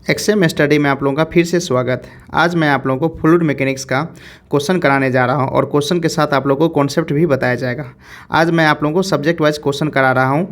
XM study में आप लोगों का फिर से स्वागत है। आज मैं आप लोगों को फ्लूइड मैकेनिक्स का क्वेश्चन कराने जा रहा हूं और क्वेश्चन के साथ आप लोगों को कॉन्सेप्ट भी बताया जाएगा। आज मैं आप लोगों को सब्जेक्ट वाइज क्वेश्चन करा रहा हूं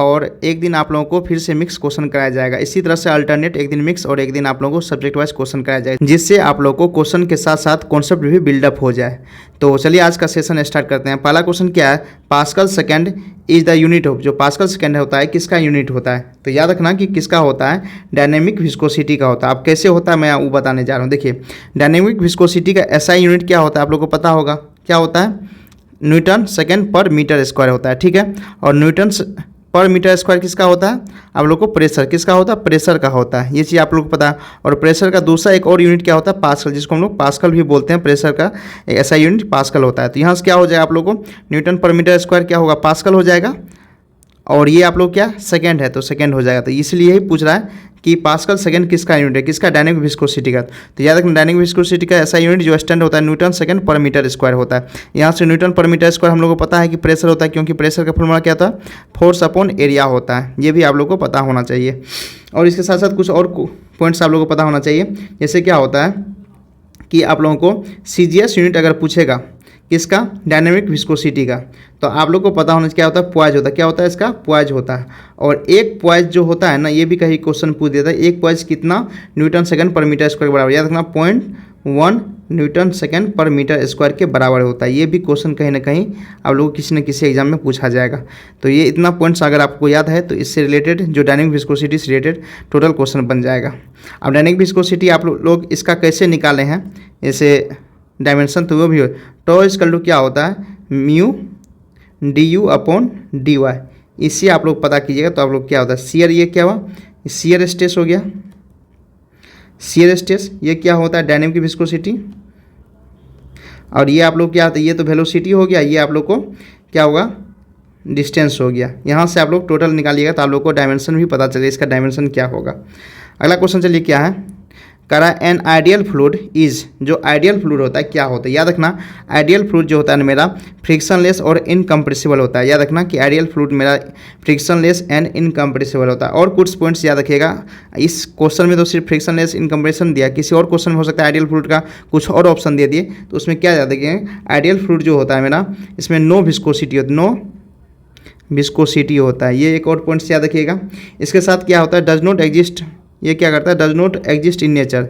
और एक दिन आप लोगों को फिर से मिक्स क्वेश्चन कराया जाएगा। इसी तरह से अल्टरनेट एक दिन मिक्स और एक दिन आप लोगों को सब्जेक्ट वाइज क्वेश्चन कराया जाएगा, जिससे आप लोगों को क्वेश्चन के साथ साथ कॉन्सेप्ट भी बिल्डअप हो जाए। तो चलिए आज का सेशन स्टार्ट करते हैं। पहला क्वेश्चन क्या है, pascal second is the unit of, जो पास्कल सेकेंड होता है किसका यूनिट होता है। तो याद रखना कि किसका होता है, डायनेमिक विस्कोसिटी का होता है। अब कैसे होता है मैं वो बताने जा रहा हूँ। देखिए डायनेमिक विस्कोसिटी का एसआई यूनिट क्या होता है आप लोगों को पता होगा, क्या होता है, न्यूटन सेकेंड पर मीटर स्क्वायर होता है, ठीक है। और न्यूटन पर मीटर स्क्वायर किसका होता है, आप लोग को प्रेशर किसका होता है, प्रेशर का होता है। ये चीज़ आप लोग को पता है। और प्रेशर का दूसरा एक और यूनिट क्या होता है, पास्कल, जिसको हम लोग पास्कल भी बोलते हैं। प्रेशर का ऐसा यूनिट पास्कल होता है। तो यहाँ से क्या हो जाएगा आप लोग को, न्यूटन पर मीटर स्क्वायर क्या होगा, पास्कल हो जाएगा। और ये आप लोग क्या सेकंड है तो सेकंड हो जाएगा। तो इसलिए यही पूछ रहा है कि पास्कल सेकंड किसका यूनिट है, किसका, डायनेमिक विस्कोसिटी का। तो याद रखना डायनेमिक विस्कोसिटी का ऐसा यूनिट जो स्टैंड होता है न्यूटन सेकंड पर मीटर स्क्वायर होता है। यहाँ से न्यूटन पर मीटर स्क्वायर हम लोग को पता है कि प्रेशर होता है, क्योंकि प्रेशर का फॉर्मूला क्या होता है, फोर्स अपॉन एरिया होता है। ये भी आप लोग को पता होना चाहिए। और इसके साथ साथ कुछ और पॉइंट्स आप लोग को पता होना चाहिए। जैसे क्या होता है कि आप लोगों को CGS यूनिट अगर पूछेगा किसका, डायनेमिक विस्कोसिटी का, तो आप लोग को पता होना चाहिए क्या होता है, पॉइज होता है। क्या होता है इसका, पॉइज होता है। और एक पॉइज जो होता है ना, ये भी कहीं क्वेश्चन पूछ देता है, एक पॉइज कितना न्यूटन सेकंड पर मीटर स्क्वायर के बराबर। याद रखना 0.1 न्यूटन सेकंड पर मीटर स्क्वायर के बराबर होता है। ये भी क्वेश्चन कहीं ना कहीं आप लोगों को किसी न किसी एग्जाम में पूछा जाएगा। तो ये इतना पॉइंट्स अगर आपको याद है तो इससे रिलेटेड जो डायनेमिक विस्कोसिटी से रिलेटेड टोटल क्वेश्चन बन जाएगा। अब डायनेमिक विस्कोसिटी आप लोग इसका कैसे निकाले हैं, जैसे डायमेंशन, तो वो भी टो इक्वल टू क्या होता है, म्यू du अपॉन dy। इससे आप लोग पता कीजिएगा। तो आप लोग क्या होता है, शियर, ये क्या हुआ, शियर स्ट्रेस हो गया, शियर स्ट्रेस। ये क्या होता है, डायनेमिक विस्कोसिटी। और ये आप लोग क्या होता है, ये तो वेलोसिटी हो गया, ये आप लोग को क्या होगा, डिस्टेंस हो गया। यहाँ से आप लोग टोटल निकालिएगा तो आप लोग को डायमेंशन भी पता चलेगा, इसका डायमेंशन क्या होगा। अगला क्वेश्चन चलिए क्या है, करा एन आइडियल फ्लूइड इज, जो आइडियल फ्लूइड होता है क्या होता है। याद रखना आइडियल फ्लूइड जो होता है मेरा फ्रिक्शनलेस और इनकम्प्रेसिबल होता है। याद रखना कि आइडियल फ्लूइड मेरा फ्रिक्शनलेस एंड इनकम्प्रेसिबल होता है। और कुछ पॉइंट्स याद रखिएगा, इस क्वेश्चन में तो सिर्फ फ्रिक्शनलेस इनकम्प्रेशन दिया, किसी और क्वेश्चन में हो सकता है आइडियल फ्लूइड का कुछ और ऑप्शन दे दिए, तो उसमें क्या याद रखिएगा, आइडियल फ्लूइड जो होता है मेरा, इसमें नो विस्कोसिटी होता है, नो विस्कोसिटी होता है। ये एक और पॉइंट्स याद रखिएगा। इसके साथ क्या होता है, डज नॉट एग्जिस्ट, ये क्या करता है, does not exist in nature,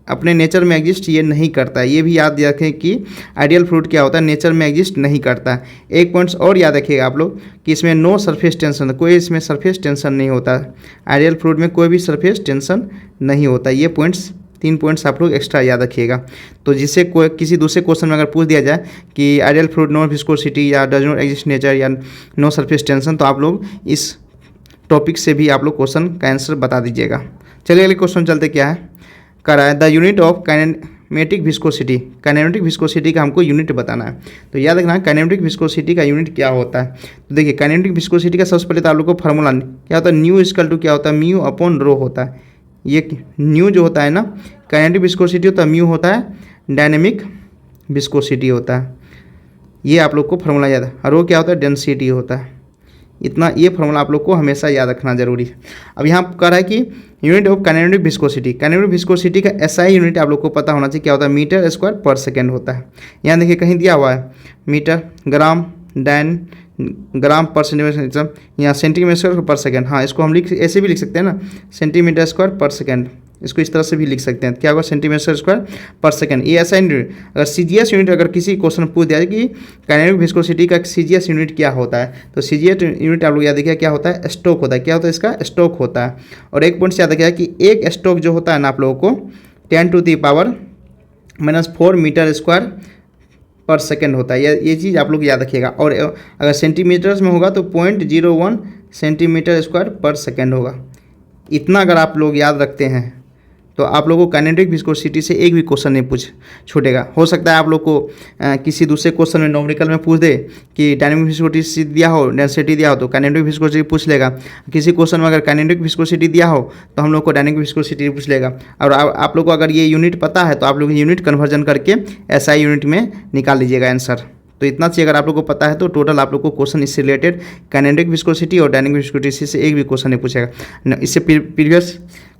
अपने नेचर में एग्जिस्ट ये नहीं करता है। ये भी याद रखें कि आइडियल फ्लूइड क्या होता है, नेचर में एग्जिस्ट नहीं करता है। एक पॉइंट्स और याद रखिएगा आप लोग कि इसमें नो सरफेस टेंशन, कोई इसमें सरफेस टेंशन नहीं होता है। आइडियल फ्लूइड में कोई भी सरफेस टेंशन नहीं होता। ये पॉइंट्स, 3 पॉइंट्स आप लोग एक्स्ट्रा याद रखिएगा। तो जिससे कोई किसी दूसरे क्वेश्चन में अगर पूछ दिया जाए कि आइडियल फ्लूइड नो विस्कोसिटी या डज नॉट एग्जिस्ट नेचर या नो सरफेस टेंशन, तो आप लोग इस टॉपिक से भी आप लोग क्वेश्चन का आंसर बता दीजिएगा। चलिए अगले क्वेश्चन चलते क्या है, करा है the unit of kinematic viscosity. Kinematic viscosity का हमको यूनिट बताना है। तो याद रखना काइनेमेटिक विस्कोसिटी का यूनिट क्या होता है। तो देखिए काइनेमेटिक विस्कोसिटी का सबसे पहले तो आप लोग को फार्मूला क्या होता है, न्यू इक्वल टू क्या होता है, म्यू अपॉन रो होता है। ये न्यू जो होता है ना, काइनेमेटिक विस्कोसिटी होता है, म्यू होता है डायनेमिक विस्कोसिटी होता है। ये आप लोग को फार्मूला याद है। और रो क्या होता है, डेंसिटी होता है। इतना ये फार्मूला आप लोग को हमेशा याद रखना जरूरी है। अब यहाँ कह रहा है कि unit of kinematic viscosity, kinematic viscosity का एसआई यूनिट आप लोग को पता होना चाहिए, क्या होता है, मीटर स्क्वायर पर सेकेंड होता है। यहाँ देखिए कहीं दिया हुआ है मीटर, ग्राम, ग्राम पर सेंटीमीटर, यहाँ सेंटीमीटर स्क्वायर पर सेकेंड। हाँ, इसको हम ऐसे भी लिख सकते हैं ना, सेंटीमीटर स्क्वायर पर सेकेंड, इसको इस तरह से भी लिख सकते हैं। क्या होगा, सेंटीमीटर स्क्वायर पर सेकंड। ये ऐसा यूनिट, अगर CGS यूनिट अगर किसी क्वेश्चन पूछ दिया जाए कि काइनेटिक विस्कोसिटी का CGS यूनिट क्या होता है, तो CGS यूनिट आप लोग याद रखिए क्या होता है, स्टोक होता है। क्या होता है, इसका स्टोक होता है। और एक पॉइंट याद रखिएगा कि एक स्टोक जो होता है ना आप लोगों को 10⁻⁻⁴ मीटर स्क्वायर पर सेकेंड होता है। ये चीज़ आप लोग याद रखिएगा। और अगर सेंटीमीटर्स में होगा तो 0.01 सेंटीमीटर स्क्वायर पर सेकेंड होगा। इतना अगर आप लोग याद रखते हैं तो आप लोगों को काइनेटिक विस्कोसिटी से एक भी क्वेश्चन नहीं छूटेगा। हो सकता है आप लोग को किसी दूसरे क्वेश्चन में न्यूमेरिकल में पूछ दे कि डायनेमिक विस्कोसिटी दिया हो, डेंसिटी दिया हो, तो काइनेटिक विस्कोसिटी पूछ लेगा। किसी क्वेश्चन में अगर काइनेटिक विस्कोसिटी दिया हो तो हम लोग को डायनेमिक विस्कोसिटी पूछ लेगा। और आप लोग को अगर ये यूनिट पता है तो आप लोग यूनिट कन्वर्जन करके SI यूनिट में निकाल लीजिएगा आंसर। तो इतना चीज़ अगर आप लोग को पता है तो टोटल आप लोग को क्वेश्चन इससे रिलेटेड काइनेटिक विस्कोसिटी और डायनेमिक विस्कोसिटी से एक भी क्वेश्चन नहीं पूछेगा। इससे प्रीवियस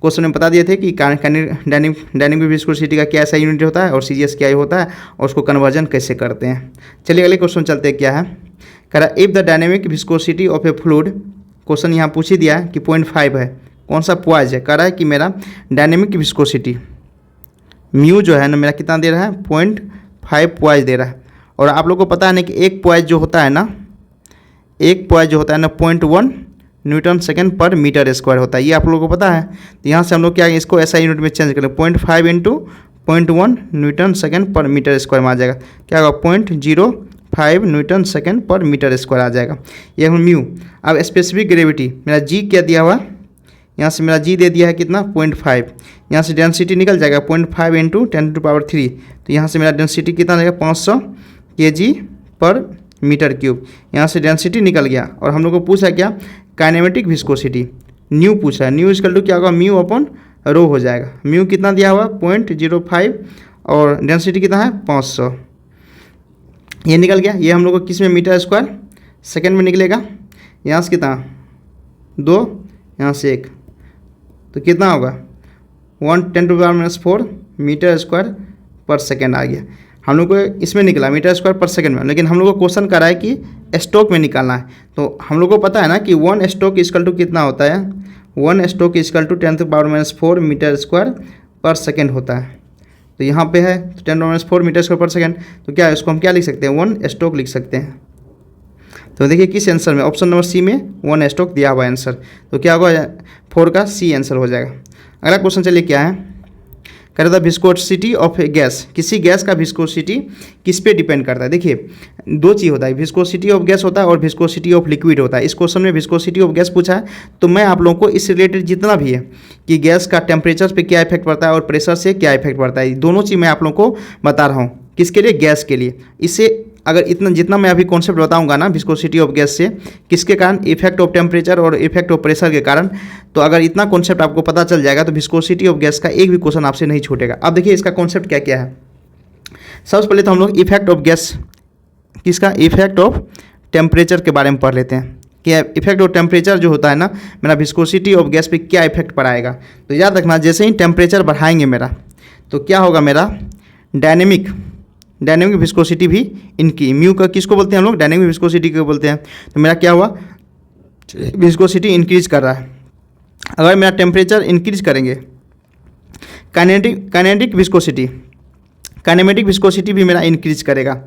क्वेश्चन में बता दिए थे कि डायनेमिक विस्कोसिटी का क्या ऐसा यूनिट होता है और CGS क्या होता है और उसको कन्वर्जन कैसे करते हैं। चलिए अगले क्वेश्चन चलते हैं। क्या है, कह रहा if the dynamic viscosity of A fluid, question यहाँ पूछ ही दिया है कि 0.5 है, कौन सा पॉइज है, कह रहा है कि मेरा डायनेमिक विस्कोसिटी म्यू जो है ना मेरा कितना दे रहा है 0.5 पॉइज दे रहा है। और आप लोग को पता है ना कि एक पॉइज जो होता है ना 0.1 न्यूटन सेकेंड पर मीटर स्क्वायर होता है, ये आप लोगों को पता है। तो यहाँ से हम लोग क्या इसको ऐसा यूनिट में चेंज करें 0.5 इंटू 0.1 न्यूटन सेकेंड पर मीटर स्क्वायर में आ जाएगा, क्या होगा 0.05 न्यूटन सेकेंड पर मीटर स्क्वायर आ जाएगा। ये म्यू। अब स्पेसिफिक ग्रेविटी मेरा जी क्या दिया हुआ, यहाँ से मेरा जी दे दिया है कितना 0.5, यहाँ से डेंसिटी निकल जाएगा 0.5 इंटू 10⁻3, तो यहाँ से मेरा डेंसिटी कितना जाएगा 500 kg पर मीटर क्यूब, यहाँ से डेंसिटी निकल गया। और हम लोग को पूछा क्या काइनेमेटिक विस्कोसिटी न्यू पूछा है, न्यू इक्वल टू क्या होगा म्यू अपॉन रो हो जाएगा। म्यू कितना दिया हुआ 0.05 और डेंसिटी कितना है 500, ये निकल गया। ये हम लोग को किस में मीटर स्क्वायर सेकेंड में निकलेगा, यहाँ से कितना 2 यहाँ से 1, तो कितना होगा 1×10⁻⁴ मीटर स्क्वायर पर सेकेंड आ गया। हम लोग को इसमें निकला मीटर स्क्वायर पर सेकंड में, लेकिन हम लोग को क्वेश्चन करा है कि स्ट्रोक में निकालना है। तो हम लोग को पता है ना कि 1 स्ट्रोक इक्वल टू कितना होता है, 1 stroke equal to 10⁻⁴ metre square per second होता है। तो यहाँ पे है 10⁻⁴ मीटर स्क्वायर पर सेकंड, तो क्या है इसको हम क्या लिख सकते हैं 1 स्ट्रोक लिख सकते हैं। तो देखिए किस आंसर में, ऑप्शन नंबर सी में 1 स्ट्रोक दिया हुआ है आंसर, तो क्या होगा 4 का सी आंसर हो जाएगा। अगला क्वेश्चन चलिए क्या है, कह रहा था विस्कोसिटी ऑफ ए गैस, किसी गैस का विस्कोसिटी किस पे डिपेंड करता है। देखिए 2 चीज़ होता है, विस्कोसिटी ऑफ गैस होता है और विस्कोसिटी ऑफ लिक्विड होता है। इस क्वेश्चन में विस्कोसिटी ऑफ गैस पूछा है, तो मैं आप लोगों को इससे रिलेटेड जितना भी है कि गैस का टेम्परेचर पे क्या इफेक्ट पड़ता है और प्रेशर से क्या इफेक्ट पड़ता है, दोनों चीज़ मैं आप लोगों को बता रहा हूँ। किसके लिए, गैस के लिए। इससे अगर इतना जितना मैं अभी कॉन्सेप्ट बताऊंगा ना विस्कोसिटी ऑफ गैस से किसके कारण, इफेक्ट ऑफ टेम्परेचर और इफेक्ट ऑफ प्रेशर के कारण, तो अगर इतना कॉन्सेप्ट आपको पता चल जाएगा तो विस्कोसिटी ऑफ गैस का एक भी क्वेश्चन आपसे नहीं छूटेगा। अब देखिए इसका कॉन्सेप्ट क्या क्या है। सबसे पहले तो हम लोग इफेक्ट ऑफ गैस, किसका, इफेक्ट ऑफ टेम्परेचर के बारे में पढ़ लेते हैं कि इफेक्ट ऑफ टेम्परेचर जो होता है ना मेरा विस्कोसिटी ऑफ गैस पे क्या इफेक्ट पड़ाएगा। तो याद रखना जैसे ही टेम्परेचर बढ़ाएंगे मेरा तो क्या होगा, मेरा डायनेमिक विस्कोसिटी भी इनकी म्यू का किसको बोलते हैं हम लोग, डायनेमिक विस्कोसिटी को बोलते हैं। तो मेरा क्या हुआ, विस्कोसिटी इंक्रीज कर रहा है। अगर मेरा टेम्परेचर इंक्रीज करेंगे, काइनेटिक विस्कोसिटी भी मेरा इंक्रीज करेगा।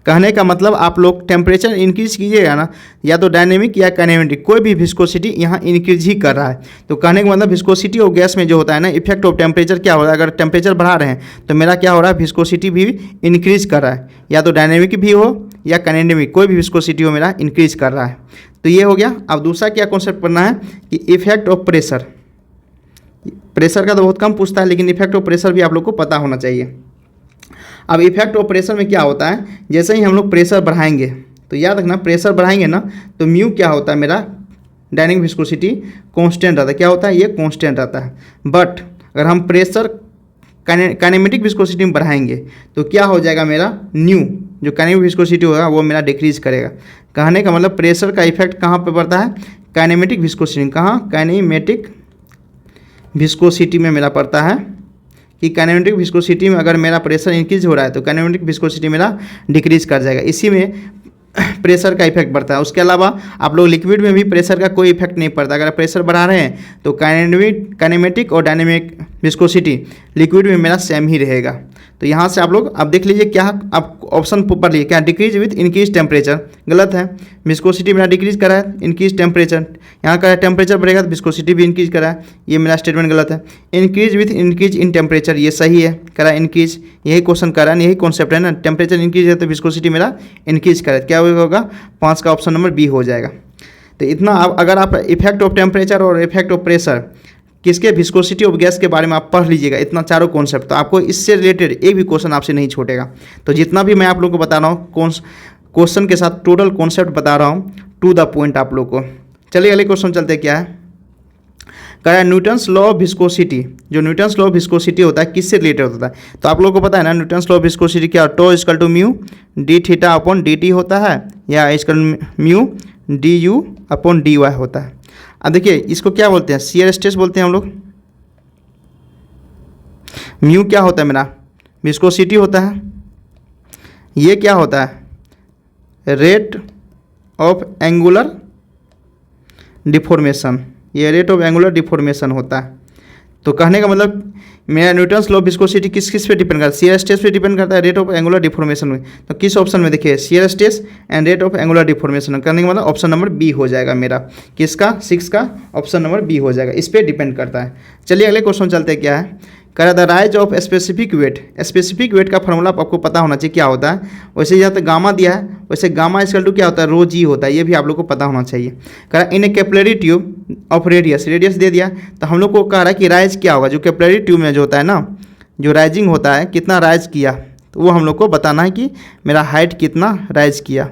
कहने का मतलब आप लोग टेम्परेचर इंक्रीज कीजिएगा ना, या तो डायनेमिक या काइनेमेटिक, कोई भी विस्कोसिटी यहाँ इंक्रीज ही कर रहा है। तो कहने का मतलब विस्कोसिटी ऑफ गैस में जो होता है ना इफेक्ट ऑफ टेम्परेचर क्या हो रहा है, अगर टेम्परेचर बढ़ा रहे हैं तो मेरा क्या हो रहा है, विस्कोसिटी भी इंक्रीज कर रहा है, या तो डायनेमिक भी हो या काइनेटिक, कोई भी विस्कोसिटी हो मेरा इंक्रीज कर रहा है। तो ये हो गया। अब दूसरा क्या कॉन्सेप्ट पढ़ना है कि इफेक्ट ऑफ प्रेशर। प्रेशर का तो बहुत कम पूछता है, लेकिन इफेक्ट ऑफ प्रेशर भी आप लोग को पता होना चाहिए। अब इफेक्ट ऑफ प्रेशर में क्या होता है, जैसे ही हम लोग प्रेशर बढ़ाएंगे, तो याद रखना प्रेशर बढ़ाएंगे ना तो म्यू क्या होता है, मेरा डायनेमिक विस्कोसिटी कांस्टेंट रहता है। क्या होता है, ये कांस्टेंट रहता है। बट अगर हम प्रेशर काइनेमेटिक विस्कोसिटी में बढ़ाएंगे तो क्या हो जाएगा, मेरा न्यू जो काइनेमेटिक विस्कोसिटी होगा वो मेरा डिक्रीज करेगा। कहने का मतलब प्रेशर का इफेक्ट कहाँ पर पड़ता है, काइनेमेटिक विस्कोसिटी, कहाँ, काइनेमेटिक विस्कोसिटी में मेरा पड़ता है कि काइनेमेटिक विस्कोसिटी में अगर मेरा प्रेशर इंक्रीज हो रहा है तो काइनेमेटिक विस्कोसिटी मेरा डिक्रीज कर जाएगा। इसी में प्रेशर का इफेक्ट पड़ता है। उसके अलावा आप लोग लिक्विड में भी प्रेशर का कोई इफेक्ट नहीं पड़ता। अगर प्रेशर बढ़ा रहे हैं तो काइनेमेटिक और डायनेमिक विस्कोसिटी लिक्विड में मेरा सेम ही रहेगा। तो यहाँ से आप लोग अब देख लीजिए क्या आप ऑप्शन पढ़ लीजिए, क्या डिक्रीज विथ इंक्रीज टेम्परेचर, गलत है। विस्कोसिटी मेरा डिक्रीज करा है, इंक्रीज टेम्परेचर, यहाँ का टेम्परेचर बढ़ेगा तो विस्कोसिटी भी इंक्रीज करा है, ये मेरा स्टेटमेंट गलत है। Increase with increase in temperature, ये सही है, करा इंक्रीज, यही क्वेश्चन करा है, यही कॉन्सेप्ट है ना। टेम्परेचर इंक्रीज है तो विस्कोसिटी मेरा इंक्रीज करा, क्या होगा 5 का ऑप्शन नंबर बी हो जाएगा। तो इतना अगर आप इफेक्ट ऑफ टेम्परेचर और इफेक्ट ऑफ प्रेशर किसके, विस्कोसिटी ऑफ गैस के बारे में आप पढ़ लीजिएगा, इतना चारों कॉन्सेप्ट, तो आपको इससे रिलेटेड एक भी क्वेश्चन आपसे नहीं छूटेगा। तो जितना भी मैं आप लोगों को बता रहा हूँ क्वेश्चन के साथ टोटल कॉन्सेप्ट बता रहा हूँ, टू द पॉइंट आप लोग को। चलिए अगले क्वेश्चन चलते क्या है, कह रहा है न्यूटन्स लॉ ऑफ विस्कोसिटी। जो न्यूटन्स लॉ ऑफ विस्कोसिटी होता है किससे रिलेटेड होता है? तो आप लोगों को पता है ना न्यूटन्स लॉ ऑफ विस्कोसिटी क्या, tau equal to mu D theta upon D T होता है, या equal mu D U upon D Y होता है। अब देखिए इसको क्या बोलते हैं, शियर स्ट्रेस बोलते हैं हम लोग। म्यू क्या होता है मेरा, विस्कोसिटी होता है। ये क्या होता है, रेट ऑफ एंगुलर डिफॉर्मेशन, ये रेट ऑफ एंगुलर डिफॉर्मेशन होता है। तो कहने का मतलब मेरा न्यूटन्स लॉ ऑफ विस्कोसिटी किस किस पे डिपेंड करता है, शियर स्ट्रेस पे डिपेंड करता है, रेट ऑफ एंगुलर डिफॉर्मेशन में। तो किस ऑप्शन में देखिए shear stress and rate of angular deformation, करने का मतलब ऑप्शन नंबर बी हो जाएगा मेरा, किसका 6 का ऑप्शन नंबर बी हो जाएगा, इस पर डिपेंड करता है। चलिए अगले क्वेश्चन चलते हैं, क्या है, कह the rise of specific weight. Specific weight का फॉर्मूला आपको पता होना चाहिए क्या होता है। वैसे यहाँ तो गामा दिया है, वैसे गामा इक्वल टू क्या होता है, रो जी होता है, ये भी आप लोग को पता होना चाहिए। कह रहा in a capillary tube of radius, radius दे दिया, तो हम लोग को कह रहा है कि राइज क्या होगा, जो कैपिलरी ट्यूब में जो होता है ना, जो राइजिंग होता है, कितना राइज किया, तो वो हम लोग को बताना है कि मेरा हाइट कितना राइज किया।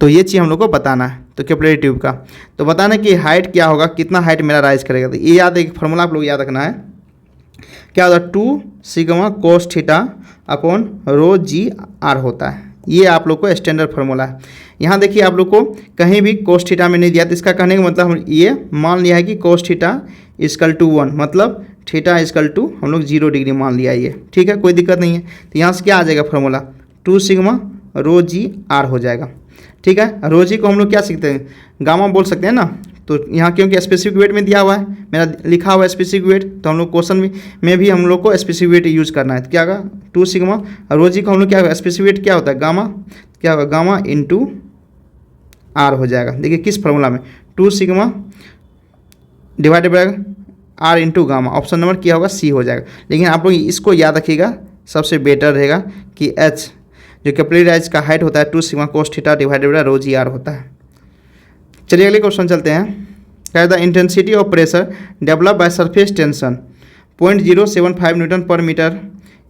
तो ये चीज़ हम लोग को बताना है, तो कैपिलरी ट्यूब का तो बताना कि हाइट क्या होगा, कितना हाइट मेरा राइज करेगा। तो ये याद, एक फॉर्मूला आप लोग याद रखना है, क्या होता है, 2 sigma cos theta upon rho ji are होता है। ये आप लोग को स्टैंडर्ड फार्मूला है। यहाँ देखिए आप लोग को कहीं भी कोस थीटा में नहीं दिया, तो इसका कहने का मतलब हम ये मान लिया है कि कोस थीटा इक्वल टू 1, मतलब थीटा इक्वल टू हम लोग 0 डिग्री मान लिया ये, ठीक है, कोई दिक्कत नहीं है। तो यहाँ से क्या आ जाएगा फार्मूला, 2 सिग्मा रो जी आर हो जाएगा, ठीक है। रो जी को हम लोग क्या सीखते हैं, गामा बोल सकते हैं ना। तो यहाँ क्योंकि स्पेसिफिक वेट में दिया हुआ है, मेरा लिखा हुआ है स्पेसिफिक वेट, तो हम लोग क्वेश्चन में भी हम लोग को स्पेसिफिक वेट यूज़ करना है। तो क्या होगा, 2 सिग्मा रो जी को हम लोग क्या होगा, स्पेसिफिक वेट क्या होता है, गामा, क्या होगा, गामा इंटू आर हो जाएगा। देखिए किस फार्मूला में, 2 sigma divided by R into gamma, option number क्या होगा, सी हो जाएगा। लेकिन आप लोग इसको याद रखिएगा, सबसे बेटर रहेगा कि एच जो कैपिलरी राइज का हाइट होता है 2 sigma cos theta divided by rho ji are होता है। चलिए अगले क्वेश्चन चलते हैं, क्या the intensity of pressure develop by surface tension 0.075 newton per metre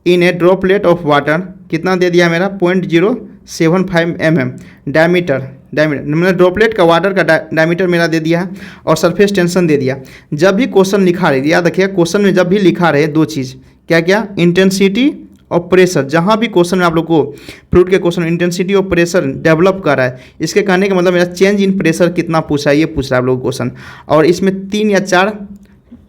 in a droplet of water, कितना दे दिया मेरा, 0.075 mm डायमीटर, मतलब ड्रॉपलेट का वाटर का डायमीटर मेरा दे दिया है, और सरफेस टेंशन दे दिया। जब भी क्वेश्चन लिखा रहे, याद रखिए क्वेश्चन में जब भी लिखा रहे दो चीज़, क्या क्या, इंटेंसिटी और प्रेशर, जहाँ भी क्वेश्चन में आप लोग को फ्लूइड के क्वेश्चन इंटेंसिटी और प्रेशर डेवलप कर रहा है, इसके कहने का मतलब मेरा चेंज इन प्रेशर कितना पूछा है, ये पूछ रहा है आप लोग क्वेश्चन। और इसमें 3 या 4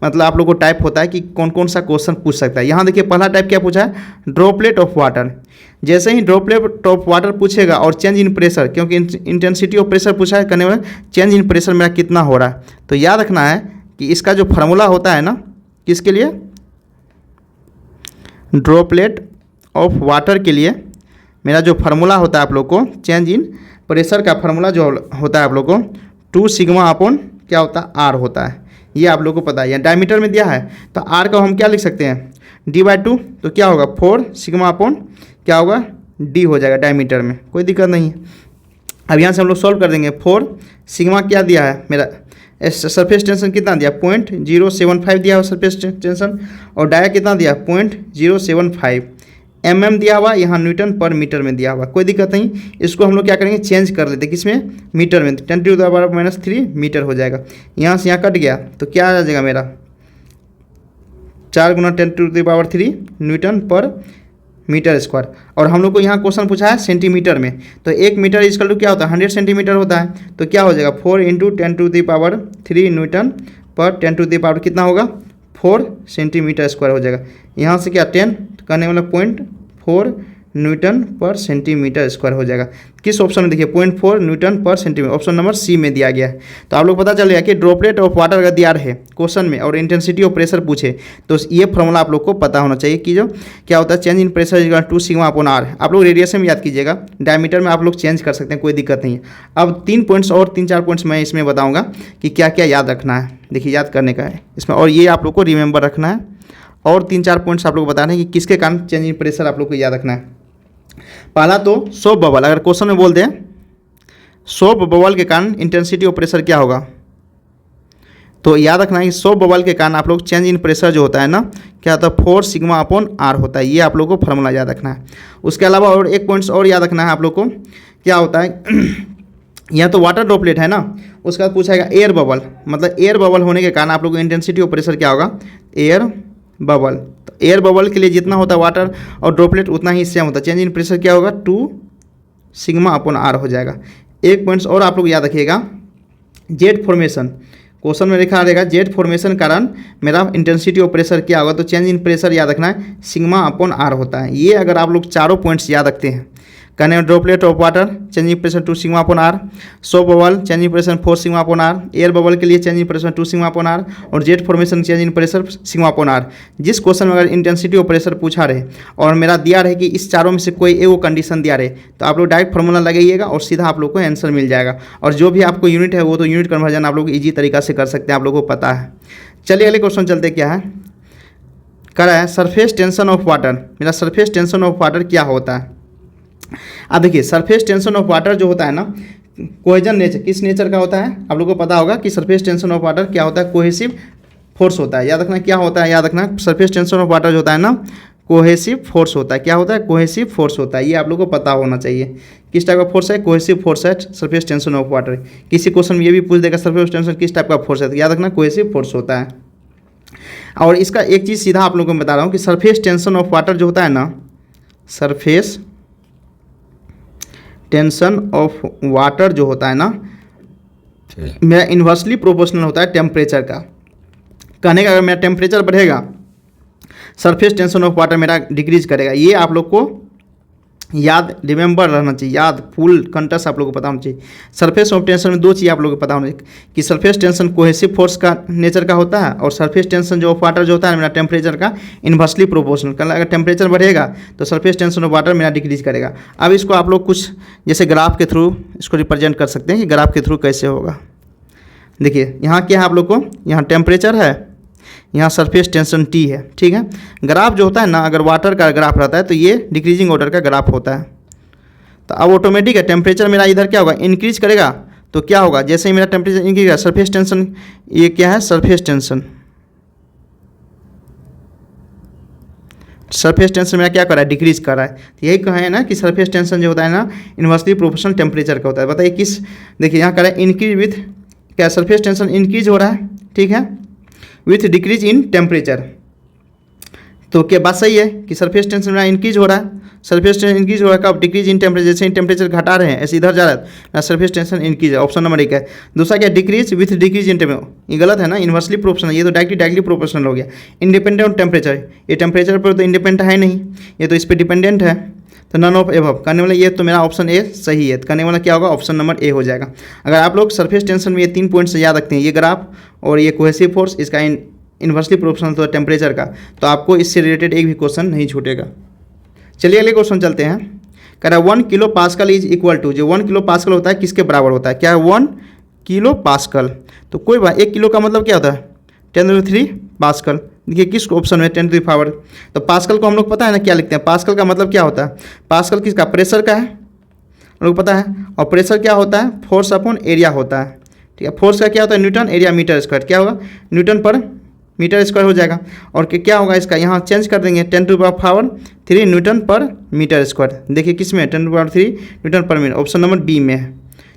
मतलब आप लोग को टाइप होता है कि कौन कौन सा क्वेश्चन पूछ सकता है। यहाँ देखिए पहला टाइप क्या पूछा है, ड्रॉपलेट ऑफ वाटर। जैसे ही ड्रॉपलेट ऑफ वाटर पूछेगा और चेंज इन प्रेशर, क्योंकि इंटेंसिटी ऑफ प्रेशर पूछा है, करने में चेंज इन प्रेशर मेरा कितना हो रहा है। तो याद रखना है कि इसका जो फार्मूला होता है ना, किसके लिए, ड्रॉपलेट ऑफ वाटर के लिए मेरा जो फार्मूला होता है आप लोग को, चेंज इन प्रेशर का फार्मूला जो होता है आप लोग को 2 सिग्मा अपॉन क्या होता है, आर होता है। ये आप लोग को पता है, डायमीटर में दिया है, तो आर का हम क्या लिख सकते हैं, d/2, तो क्या होगा 4 सिग्मा अपॉन क्या होगा, डी हो जाएगा डायमीटर में, कोई दिक्कत नहीं है। अब यहाँ से हम लोग सॉल्व कर देंगे। 4 सिग्मा क्या दिया है मेरा, सरफेस टेंशन कितना दिया, 0.075 दिया हुआ सरफेस टेंशन, और डाया कितना दिया, 0.075 mm दिया हुआ, यहाँ न्यूटन पर मीटर में दिया हुआ, कोई दिक्कत नहीं। इसको हम लोग क्या करेंगे, चेंज कर लेते हैं, किसमें, मीटर में, 10⁻³ मीटर हो जाएगा। यहाँ से यहाँ कट गया, तो क्या आ जाएगा मेरा, 4 × 10⁻³ न्यूटन पर मीटर स्क्वायर। और हम लोग को यहाँ क्वेश्चन पूछा है सेंटीमीटर में, तो 1 मीटर इक्वल टू क्या होता है, 100 सेंटीमीटर होता है। तो क्या हो जाएगा, 4 × 10⁻³ न्यूटन पर 10⁻³ कितना होगा, 4 सेंटीमीटर स्क्वायर हो जाएगा। यहाँ से क्या 10 करने वाला 0.4 न्यूटन पर सेंटीमीटर स्क्वायर हो जाएगा। किस ऑप्शन में देखिए, 0.4 न्यूटन पर सेंटीमीटर, ऑप्शन नंबर सी में दिया गया है। तो आप लोग पता चल गया कि ड्रॉपलेट ऑफ वाटर अगर दिया रहे क्वेश्चन में और इंटेंसिटी ऑफ प्रेशर पूछे, तो ये फॉर्मूला आप लोग को पता होना चाहिए कि जो क्या होता है, change in pressure equal 2 sigma upon R. आप लोग रेडियस में याद कीजिएगा, डायमीटर में आप लोग चेंज कर सकते हैं, कोई दिक्कत नहीं है। अब 3 पॉइंट्स और 3-4 पॉइंट्स मैं इसमें बताऊँगा कि क्या क्या याद रखना है, देखिए याद करने का है इसमें, और ये आप लोग को रिमेंबर रखना है। और 3-4 पॉइंट्स आप लोग बता रहे हैं कि किसके कारण चेंज इन प्रेशर आप लोग को याद रखना है। पहला तो सोप बबल, अगर क्वेश्चन में बोल दें सोप बबल के कारण इंटेंसिटी ऑफ प्रेशर क्या होगा, तो याद रखना है कि सोप बबल के कारण आप लोग चेंज इन प्रेशर जो होता है ना, क्या होता है, 4 सिग्मा अपॉन आर होता है। ये आप लोग को फार्मूला याद रखना है। उसके अलावा और एक पॉइंट्स और याद रखना है आप लोग को, क्या होता है यहाँ तो वाटर ड्रॉपलेट है ना, उसके बाद पूछा जाएगा एयर बबल, मतलब एयर बबल होने के कारण आप लोग को इंटेंसिटी ऑफ प्रेशर क्या होगा, एयर बबल। तो एयर बबल के लिए जितना होता है वाटर और ड्रॉपलेट उतना ही सेम होता है, चेंज इन प्रेशर क्या होगा 2 सिग्मा अपॉन आर हो जाएगा। एक पॉइंट्स और आप लोग याद रखिएगा, जेट फॉर्मेशन क्वेश्चन में लिखा रहेगा जेट फॉर्मेशन कारण मेरा इंटेंसिटी ऑफ प्रेशर क्या होगा, तो चेंज इन प्रेशर याद रखना है सिग्मा अपॉन आर होता है। ये अगर आप लोग चारों पॉइंट्स याद रखते हैं, कहने में droplet of water changing pressure 2 sigma upon r, soap bubble changing pressure 4 sigma upon r, air bubble के लिए changing pressure 2 sigma upon r, और jet formation changing pressure sigma upon r. जिस क्वेश्चन में अगर इंटेंसिटी ऑफ प्रेशर पूछा रहे और मेरा दिया रहे कि इस चारों में से कोई एक वो कंडीशन दिया रहे, तो आप लोग डायरेक्ट फॉर्मूला लगाइएगा और सीधा आप लोग को आंसर मिल जाएगा। और जो भी आपको यूनिट है वो तो यूनिट कन्वर्जन आप लोग ईजी तरीका से कर सकते हैं, आप लोगों को पता है। चलिए अगले क्वेश्चन चलते, क्या है करा है सरफेस टेंशन ऑफ वाटर। मेरा सरफेस टेंशन ऑफ वाटर क्या होता है, अब देखिए सरफेस टेंशन ऑफ वाटर जो होता है ना, कोहेजन नेचर, किस नेचर का होता है आप लोगों को पता होगा कि सरफेस टेंशन ऑफ वाटर क्या होता है, कोहेसिव फोर्स होता है। याद रखना क्या होता है, याद रखना सरफेस टेंशन ऑफ वाटर जो होता है ना कोहेसिव फोर्स होता है। क्या होता है, कोहेसिव फोर्स होता है। ये आप लोगों को पता होना चाहिए किस टाइप का फोर्स है, कोहेसिव फोर्स है सरफेस टेंशन ऑफ वाटर। किसी क्वेश्चन में ये भी पूछ देगा सरफेस टेंशन किस टाइप का फोर्स है, तो याद रखना कोहेसिव फोर्स होता है। और इसका एक चीज़ सीधा आप लोगों को बता रहा हूँ कि सरफेस टेंशन ऑफ वाटर जो होता है ना, सरफेस टेंशन ऑफ वाटर जो होता है ना, मेरा इन्वर्सली प्रोपोर्शनल होता है टेम्परेचर का। कहने का अगर मेरा टेम्परेचर बढ़ेगा सरफेस टेंशन ऑफ वाटर मेरा डिक्रीज करेगा। ये आप लोग को याद रिमेंबर रहना चाहिए, याद फुल कंटस आप लोग को पता होना चाहिए। सरफेस ऑफ टेंशन में दो चीज़ आप लोग को पता होना चाहिए कि सरफेस टेंशन कोहेसिव फोर्स का नेचर का होता है, और सरफेस टेंशन जो ऑफ वाटर जो होता है मेरा टेम्परेचर का इन्वर्सली प्रोपोर्शनल। कल अगर टेम्परेचर बढ़ेगा तो सरफेस टेंशन ऑफ वाटर मेरा डिक्रीज करेगा। अब इसको आप लोग कुछ जैसे ग्राफ के थ्रू इसको रिप्रेजेंट कर सकते हैं कि ग्राफ के थ्रू कैसे होगा। देखिए यहाँ क्या है आप लोग को, यहाँ टेम्परेचर है, यहाँ सरफेस टेंशन T है, ठीक है। ग्राफ जो होता है ना, अगर वाटर का ग्राफ रहता है तो ये डिक्रीजिंग ऑर्डर का ग्राफ होता है। तो अब ऑटोमेटिक है टेम्परेचर मेरा इधर क्या होगा, इंक्रीज करेगा। तो क्या होगा, जैसे ही मेरा टेम्परेचर इंक्रीज करेगा सरफेस टेंशन, ये क्या है सरफेस टेंशन, सरफेस टेंशन मेरा क्या कर रहा है, डिक्रीज कर रहा है। तो यही कहा है ना कि सरफेस टेंशन जो होता है ना इन्वर्सली प्रोपोर्शनल टेम्परेचर का होता है। बताइए किस, देखिए यहाँ कर रहा है इंक्रीज विथ, क्या सरफेस टेंशन इंक्रीज हो रहा है, ठीक है, विथ डिक्रीज इन टेम्परेचर। तो क्या बात सही है कि सरफेस टेंशन मेरा इंक्रीज हो रहा है, सरफेस टेंशन इंक्रीज हो रहा है कब, डिक्रीज इन टेम्परेचर। जैसे टेम्परेचर घटा रहे हैं ऐसे इधर जा रहा है सरफेस टेंशन इंक्रीज है, ऑप्शन नंबर 1 है। दूसरा क्या, decrease with decrease in temperature, ये गलत है ना, इन्वर्सली प्रोपोर्शनल, ये तो डायरेक्टली प्रोपोर्शनल हो गया। इंडिपेंडेंट ऑन टेम्परेचर, ये टेम्परेचर पर तो इंडिपेंडेंट है नहीं, ये तो इस पर डिपेंडेंट है। तो नन ऑफ एबव करने वाला ये तो मेरा ऑप्शन ए सही है। करने वाला क्या होगा, ऑप्शन नंबर ए हो जाएगा। अगर आप लोग सरफेस टेंशन में ये 3 पॉइंट्स से याद रखते हैं, ये ग्राफ और ये कोहेसिव फोर्स, इसका इन्वर्सली प्रोपोर्शनल तो टेम्परेचर का, तो आपको इससे रिलेटेड एक भी क्वेश्चन नहीं छूटेगा। चलिए अगले क्वेश्चन चलते हैं। कह रहा है 1 kilo pascal is equal to, जो 1 किलो पास्कल होता है किसके बराबर होता है, क्या है 1 किलो पास्कल। तो कोई बात, 1 किलो का मतलब क्या होता है 10³ पास्कल। देखिए किस ऑप्शन में 10⁻, तो पास्कल को हम लोग पता है ना क्या लिखते हैं, पास्कल का मतलब क्या होता है, पास्कल किसका, प्रेशर का है, हम लोग पता है। और प्रेशर क्या होता है, फोर्स अपॉन एरिया होता है, ठीक है। फोर्स का क्या होता है न्यूटन, एरिया मीटर स्क्वायर, क्या होगा न्यूटन पर मीटर स्क्वायर हो जाएगा। और क्या होगा इसका, यहाँ चेंज कर देंगे 10⁻³ न्यूटन पर मीटर स्क्वायर। देखिए किस में 10⁻³ Newton per metre, option number B में है।